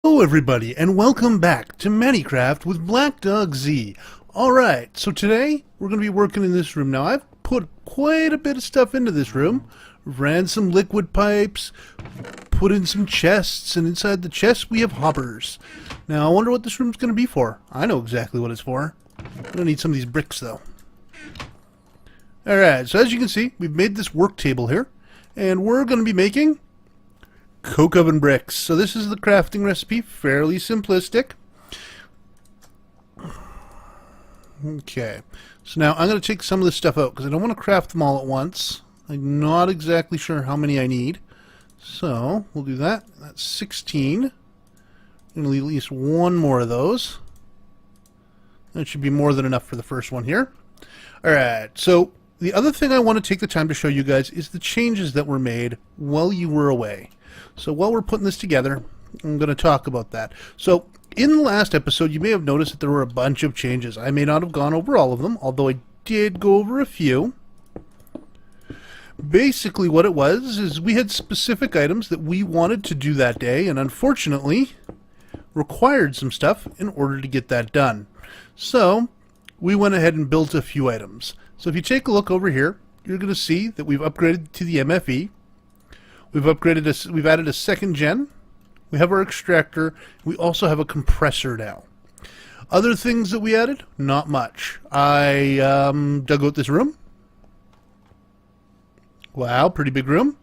Hello everybody, and welcome back to ManniCraft with Black Dog Z. Alright, so today we're going to be working in this room. Now I've put quite a bit of stuff into this room. Ran some liquid pipes, put in some chests, and inside the chests we have hoppers. Now I wonder what this room's going to be for. I know exactly what it's for. I'm going to need some of these bricks though. Alright, so as you can see, we've made this work table here, and we're going to be making coke oven bricks. So this is the crafting recipe, fairly simplistic. Okay, so now I'm going to take some of this stuff out because I don't want to craft them all at once. I'm not exactly sure how many I need. So we'll do that. That's 16. I'm going to leave at least one more of those. That should be more than enough for the first one here. Alright, so the other thing I want to take the time to show you guys is the changes that were made while you were away. So while we're putting this together, I'm going to talk about that. So in the last episode, you may have noticed that there were a bunch of changes. I may not have gone over all of them, although I did go over a few. Basically what it was is we had specific items that we wanted to do that day, and unfortunately required some stuff in order to get that done. So we went ahead and built a few items. So if you take a look over here, you're going to see that we've upgraded to the MFE. We've added a second gen. We have our extractor. We also have a compressor now. Other things that we added, not much. I dug out this room. Wow, pretty big room.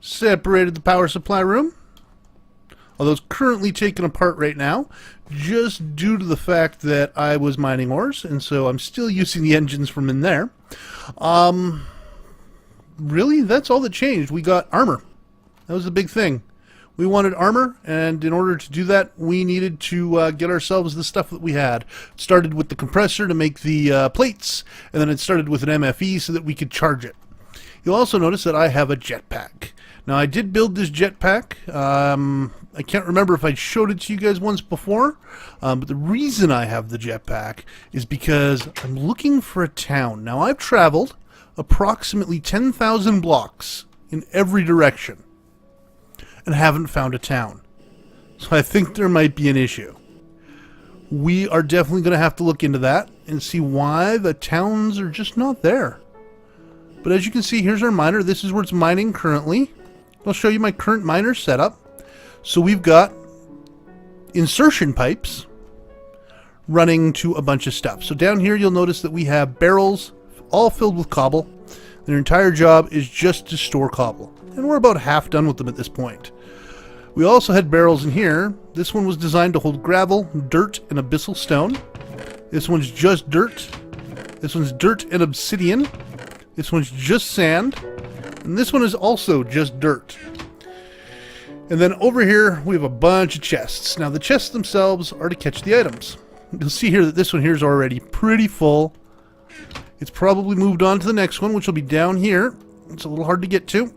Separated the power supply room, although it's currently taken apart right now, just due to the fact that I was mining ores, and so I'm still using the engines from in there. Really, that's all that changed. We got armor. That was the big thing. We wanted armor, and in order to do that, we needed to get ourselves the stuff that we had. It started with the compressor to make the plates, and then it started with an MFE so that we could charge it. You'll also notice that I have a jetpack. Now, I did build this jetpack. I can't remember if I showed it to you guys once before, but the reason I have the jetpack is because I'm looking for a town. Now, I've traveled approximately 10,000 blocks in every direction and haven't found a town. So I think there might be an issue. We are definitely going to have to look into that and see why the towns are just not there. But as you can see, here's our miner. This is where it's mining currently. I'll show you my current miner setup. So we've got insertion pipes running to a bunch of stuff. So down here you'll notice that we have barrels all filled with cobble. Their entire job is just to store cobble. And we're about half done with them at this point. We also had barrels in here. This one was designed to hold gravel, dirt, and abyssal stone. This one's just dirt. This one's dirt and obsidian. This one's just sand. And this one is also just dirt. And then over here we have a bunch of chests. Now the chests themselves are to catch the items. You'll see here that this one here is already pretty full. It's probably moved on to the next one, which will be down here. It's a little hard to get to.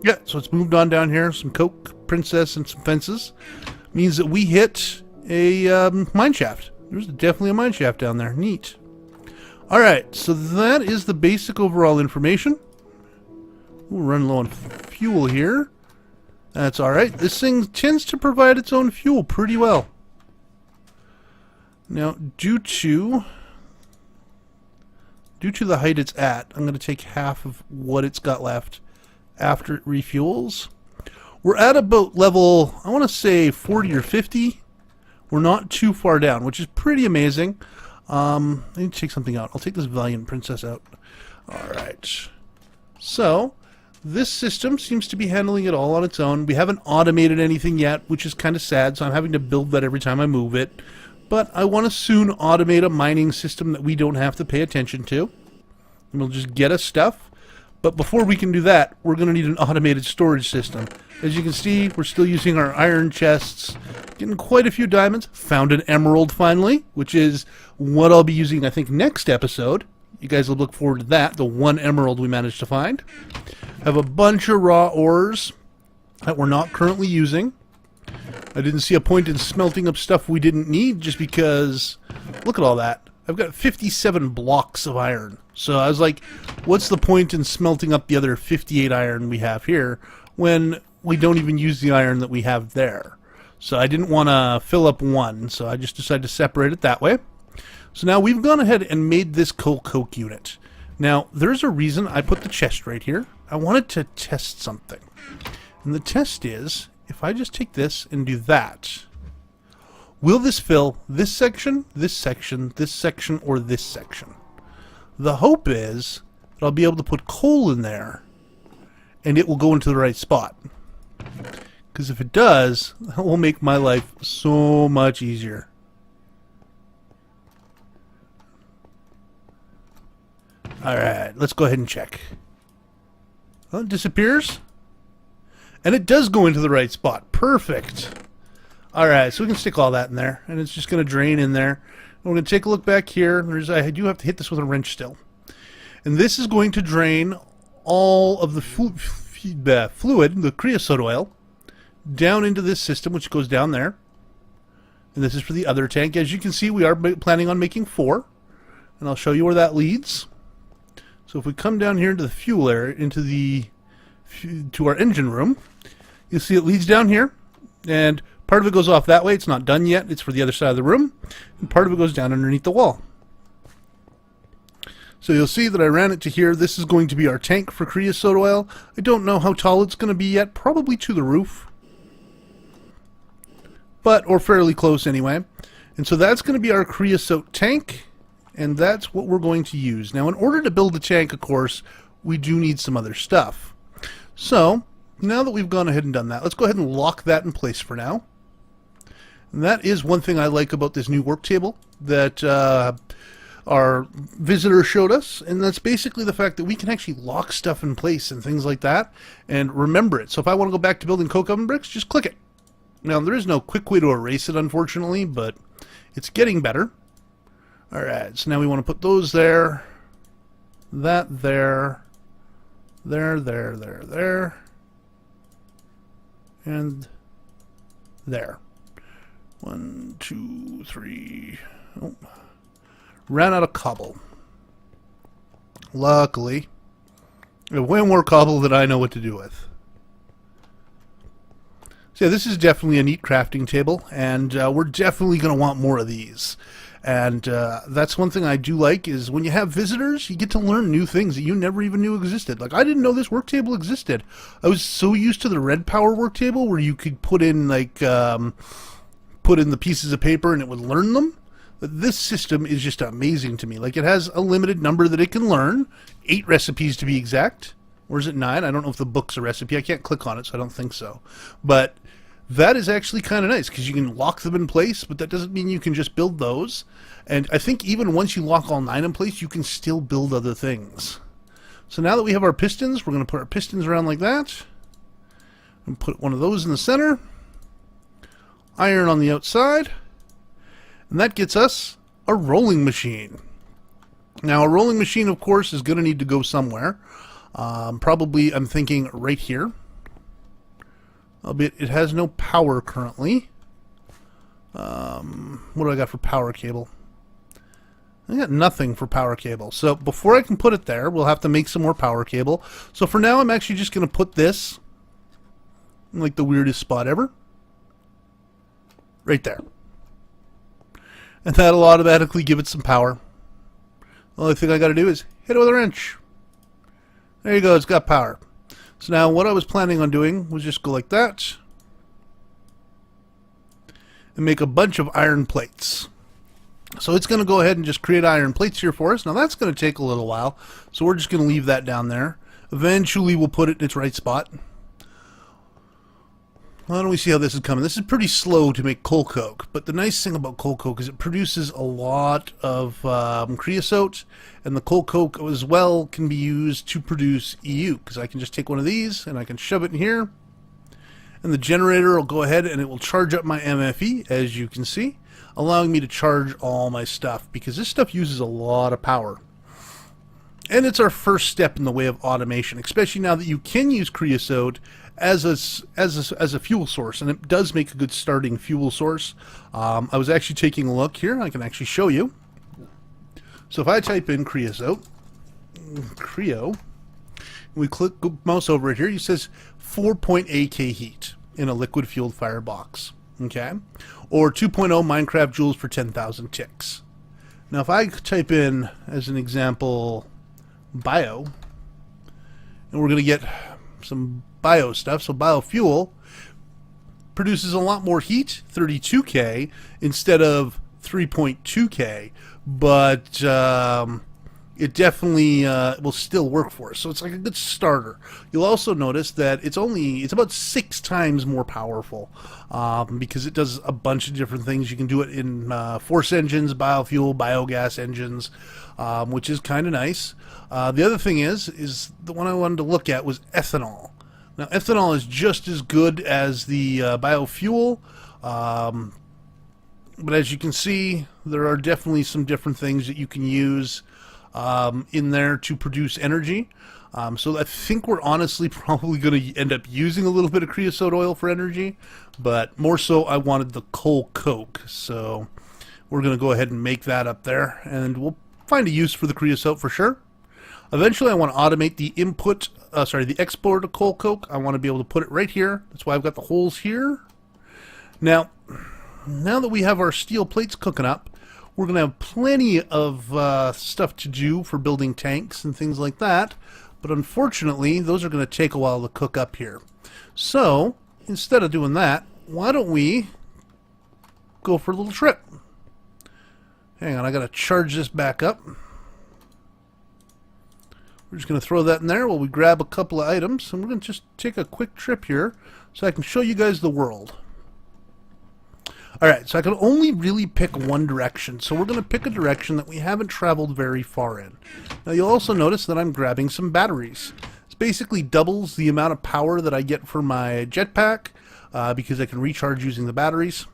Yeah, so it's moved on down here. Some coke, princess, and some fences. Means that we hit a mine shaft. There's definitely a mine shaft down there. Neat. Alright, so that is the basic overall information. We'll run low on fuel here. That's alright. This thing tends to provide its own fuel pretty well. Now, due to the height it's at, I'm going to take half of what it's got left after it refuels. We're at about level, I want to say 40 or 50. We're not too far down, which is pretty amazing. I need to take something out. I'll take this Valiant Princess out. Alright. So, this system seems to be handling it all on its own. We haven't automated anything yet, which is kind of sad, so I'm having to build that every time I move it. But I want to soon automate a mining system that we don't have to pay attention to. And we'll just get us stuff. But before we can do that, we're going to need an automated storage system. As you can see, we're still using our iron chests. Getting quite a few diamonds. Found an emerald finally, which is what I'll be using, I think, next episode. You guys will look forward to that, the one emerald we managed to find. Have a bunch of raw ores that we're not currently using. I didn't see a point in smelting up stuff we didn't need just because, look at all that. I've got 57 blocks of iron. So I was like, what's the point in smelting up the other 58 iron we have here when we don't even use the iron that we have there? So I didn't want to fill up one, so I just decided to separate it that way. So now we've gone ahead and made this coke unit. Now, there's a reason I put the chest right here. I wanted to test something. And the test is, if I just take this and do that, will this fill this section, this section, this section, or this section? The hope is that I'll be able to put coal in there and it will go into the right spot. Because if it does, that will make my life so much easier. Alright, let's go ahead and check. Well, it disappears. And it does go into the right spot. Perfect. Alright, so we can stick all that in there. And it's just going to drain in there. And we're going to take a look back here. I do have to hit this with a wrench still. And this is going to drain all of the fluid, the creosote oil, down into this system, which goes down there. And this is for the other tank. As you can see, we are planning on making 4. And I'll show you where that leads. So if we come down here into the fuel area, to our engine room, you'll see it leads down here, and part of it goes off that way. It's not done yet. It's for the other side of the room, and part of it goes down underneath the wall. So you'll see that I ran it to here. This is going to be our tank for creosote oil. I don't know how tall it's going to be yet. Probably to the roof, or fairly close anyway. And so that's going to be our creosote tank. And that's what we're going to use. Now, in order to build a tank, of course, we do need some other stuff. So, now that we've gone ahead and done that, let's go ahead and lock that in place for now. And that is one thing I like about this new work table that our visitor showed us. And that's basically the fact that we can actually lock stuff in place and things like that and remember it. So if I want to go back to building coke oven bricks, just click it. Now, there is no quick way to erase it, unfortunately, but it's getting better. Alright, so now we want to put those there, that there, there, and there. 1, 2, 3. Oh. Ran out of cobble. Luckily, we have way more cobble than I know what to do with. So yeah, this is definitely a neat crafting table, and we're definitely going to want more of these. And that's one thing I do like is when you have visitors, you get to learn new things that you never even knew existed. Like, I didn't know this work table existed. I was so used to the RedPower work table where you could put in the pieces of paper and it would learn them. But this system is just amazing to me. Like, it has a limited number that it can learn, 8 recipes to be exact. Or is it 9? I don't know if the book's a recipe. I can't click on it, so I don't think so. But that is actually kind of nice because you can lock them in place, but that doesn't mean you can just build those. And I think even once you lock all 9 in place, you can still build other things. So now that we have our pistons, we're going to put our pistons around like that. And put one of those in the center. Iron on the outside. And that gets us a rolling machine. Now, a rolling machine, of course, is going to need to go somewhere. Probably, I'm thinking, right here. Albeit it has no power currently. What do I got for power cable? I got nothing for power cable. So before I can put it there, we'll have to make some more power cable. So for now, I'm actually just going to put this in like the weirdest spot ever. Right there. And that'll automatically give it some power. The only thing I got to do is hit it with a wrench. There you go, it's got power. So now what I was planning on doing was just go like that and make a bunch of iron plates. So it's going to go ahead and just create iron plates here for us. Now that's going to take a little while, so we're just going to leave that down there. Eventually we'll put it in its right spot. Why don't we see how this is coming? This is pretty slow to make coal coke, but the nice thing about coal coke is it produces a lot of creosote, and the coal coke as well can be used to produce EU, because I can just take one of these and I can shove it in here, and the generator will go ahead and it will charge up my MFE, as you can see, allowing me to charge all my stuff, because this stuff uses a lot of power. And it's our first step in the way of automation, especially now that you can use creosote as a fuel source, and it does make a good starting fuel source. I was actually taking a look here. I can actually show you. So if I type in creosote, we click mouse over it here, it says 4.8 K heat in a liquid fueled firebox. Okay, or 2.0 Minecraft joules for 10,000 ticks. Now, if I type in, as an example, bio, and we're going to get some bio stuff, so biofuel produces a lot more heat, 32K, instead of 3.2K, but it definitely will still work for us. So it's like a good starter. You'll also notice that it's about 6 times more powerful because it does a bunch of different things. You can do it in force engines, biofuel, biogas engines, which is kind of nice. The other thing is the one I wanted to look at was ethanol. Now, ethanol is just as good as the biofuel, but as you can see, there are definitely some different things that you can use in there to produce energy. So I think we're honestly probably going to end up using a little bit of creosote oil for energy, but more so I wanted the coal coke. So we're going to go ahead and make that up there, and we'll find a use for the creosote for sure. Eventually I want to automate the the export of coal coke. I want to be able to put it right here. That's why I've got the holes here. Now that we have our steel plates cooking up, we're going to have plenty of stuff to do for building tanks and things like that, but unfortunately those are going to take a while to cook up here. So instead of doing that, why don't we go for a little trip? Hang on, I got to charge this back up. We're just going to throw that in there while we grab a couple of items, and we're going to just take a quick trip here so I can show you guys the world. Alright, so I can only really pick one direction, so we're going to pick a direction that we haven't traveled very far in. Now you'll also notice that I'm grabbing some batteries. This basically doubles the amount of power that I get for my jetpack because I can recharge using the batteries.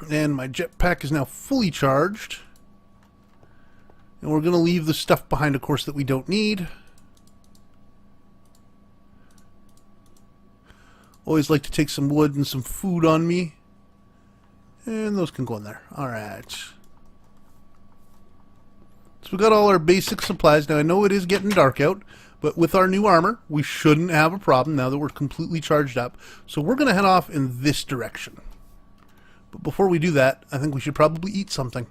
And my jetpack is now fully charged. And we're going to leave the stuff behind, of course, that we don't need. Always like to take some wood and some food on me. And those can go in there. Alright. So we got all our basic supplies. Now I know it is getting dark out, but with our new armor, we shouldn't have a problem now that we're completely charged up. So we're going to head off in this direction. But before we do that, I think we should probably eat something.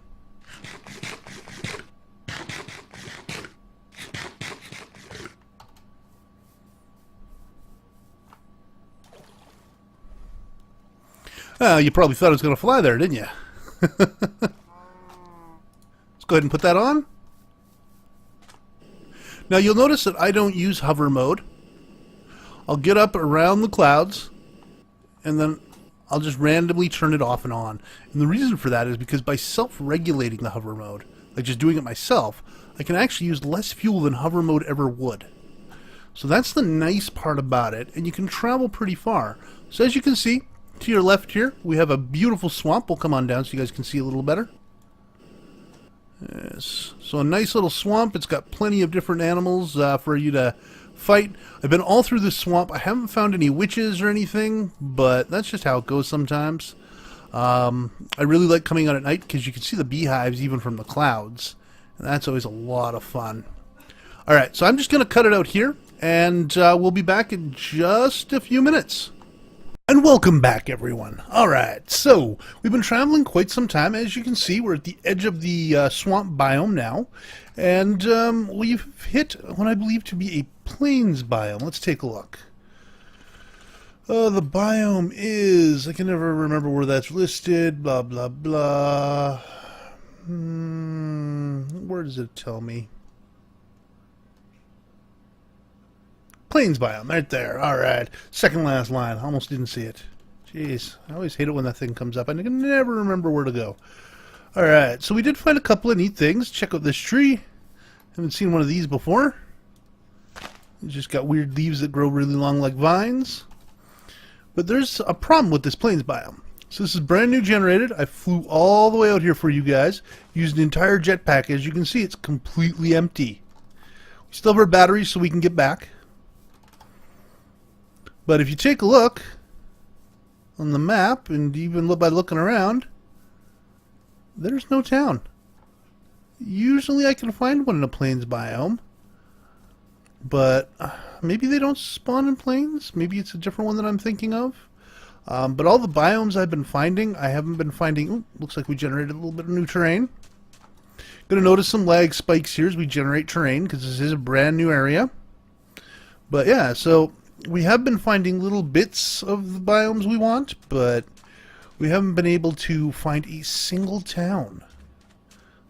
You probably thought it was going to fly there, didn't you? Let's go ahead and put that on. Now you'll notice that I don't use hover mode. I'll get up around the clouds and then I'll just randomly turn it off and on. And the reason for that is because by self-regulating the hover mode, like just doing it myself, I can actually use less fuel than hover mode ever would. So that's the nice part about it, and you can travel pretty far. So as you can see, to your left here, we have a beautiful swamp. We'll come on down so you guys can see a little better. Yes. So a nice little swamp. It's got plenty of different animals for you to fight. I've been all through this swamp. I haven't found any witches or anything, but that's just how it goes sometimes. I really like coming out at night because you can see the beehives even from the clouds. And that's always a lot of fun. Alright, so I'm just going to cut it out here, and we'll be back in just a few minutes. And welcome back, everyone. Alright, so we've been traveling quite some time. As you can see, we're at the edge of the swamp biome now. And we've hit what I believe to be a plains biome. Let's take a look. The biome is... I can never remember where that's listed. Blah, blah, blah. Where does it tell me? Plains biome, right there. Alright. Second last line. Almost didn't see it. Jeez. I always hate it when that thing comes up. I can never remember where to go. Alright. So we did find a couple of neat things. Check out this tree. Haven't seen one of these before. It's just got weird leaves that grow really long like vines. But there's a problem with this plains biome. So this is brand new generated. I flew all the way out here for you guys. Used an entire jetpack. As you can see, it's completely empty. We still have our batteries so we can get back. But if you take a look on the map, and even by looking around, there's no town. Usually I can find one in a plains biome, but maybe they don't spawn in plains. Maybe it's a different one that I'm thinking of. But all the biomes I've been finding, I haven't been finding... Ooh, looks like we generated a little bit of new terrain. Going to notice some lag spikes here as we generate terrain, because this is a brand new area. But yeah, so we have been finding little bits of the biomes we want, but we haven't been able to find a single town.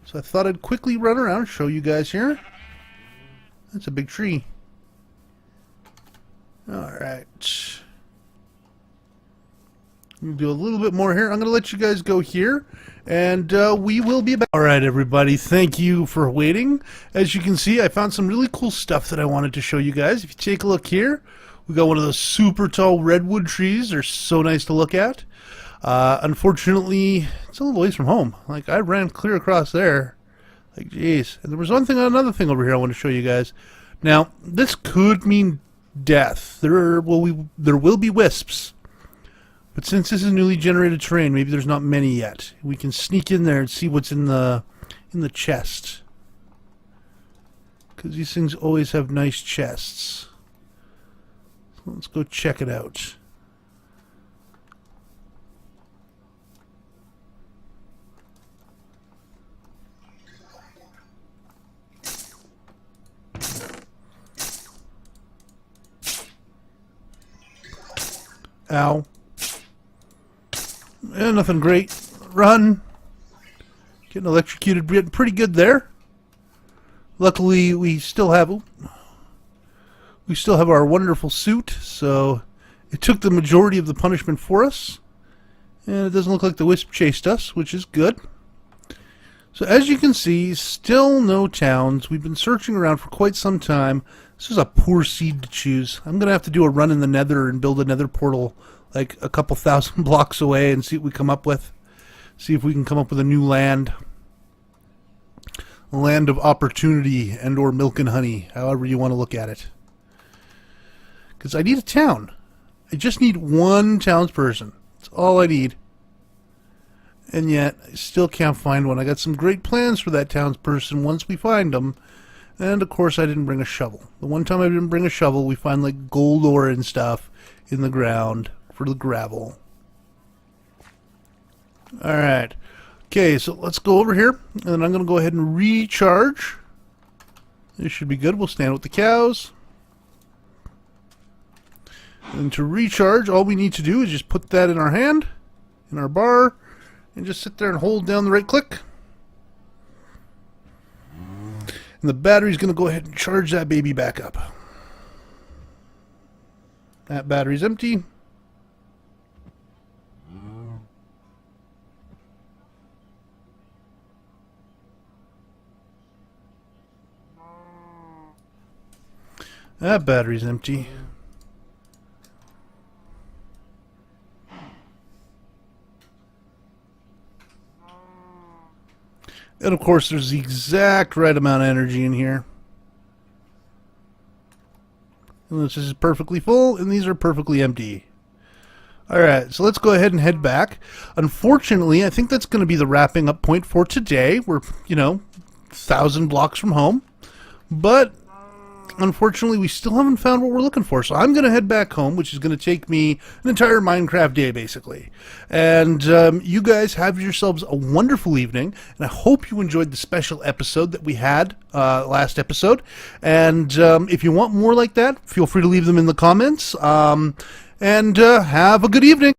So I thought I'd quickly run around and show you guys here. That's a big tree. Alright. We'll do a little bit more here. I'm going to let you guys go here, and we will be back. Alright, everybody. Thank you for waiting. As you can see, I found some really cool stuff that I wanted to show you guys. If you take a look here, we got one of those super tall redwood trees. They're so nice to look at. Unfortunately, it's a little ways from home. Like, I ran clear across there. Like, jeez. And there was another thing over here I want to show you guys. Now, this could mean death. There will be wisps. But since this is newly generated terrain, maybe there's not many yet. We can sneak in there and see what's in the chest. Because these things always have nice chests. So let's go check it out. Ow. Nothing great. Run. Getting electrocuted pretty good there. Luckily, we still have our wonderful suit, so it took the majority of the punishment for us. And it doesn't look like the wisp chased us, which is good. So as you can see, still no towns. We've been searching around for quite some time. This is a poor seed to choose. I'm going to have to do a run in the nether and build a nether portal like a couple thousand blocks away and see what we come up with. See if we can come up with a new land. A land of opportunity and or milk and honey, however you want to look at it. Because I need a town. I just need one townsperson. That's all I need. And yet, I still can't find one. I got some great plans for that townsperson once we find them. And, of course, I didn't bring a shovel. The one time I didn't bring a shovel, we find, like, gold ore and stuff in the ground for the gravel. Alright. Okay, so let's go over here. And I'm going to go ahead and recharge. This should be good. We'll stand with the cows. And to recharge, all we need to do is just put that in our hand, in our bar, and just sit there and hold down the right click. And the battery's going to go ahead and charge that baby back up. That battery's empty. That battery's empty. And of course there's the exact right amount of energy in here. And this is perfectly full, and these are perfectly empty. Alright, so let's go ahead and head back. Unfortunately, I think that's going to be the wrapping up point for today. We're, 1,000 blocks from home. But unfortunately, we still haven't found what we're looking for. So I'm going to head back home, which is going to take me an entire Minecraft day, basically. And you guys have yourselves a wonderful evening. And I hope you enjoyed the special episode that we had last episode. And if you want more like that, feel free to leave them in the comments. And have a good evening.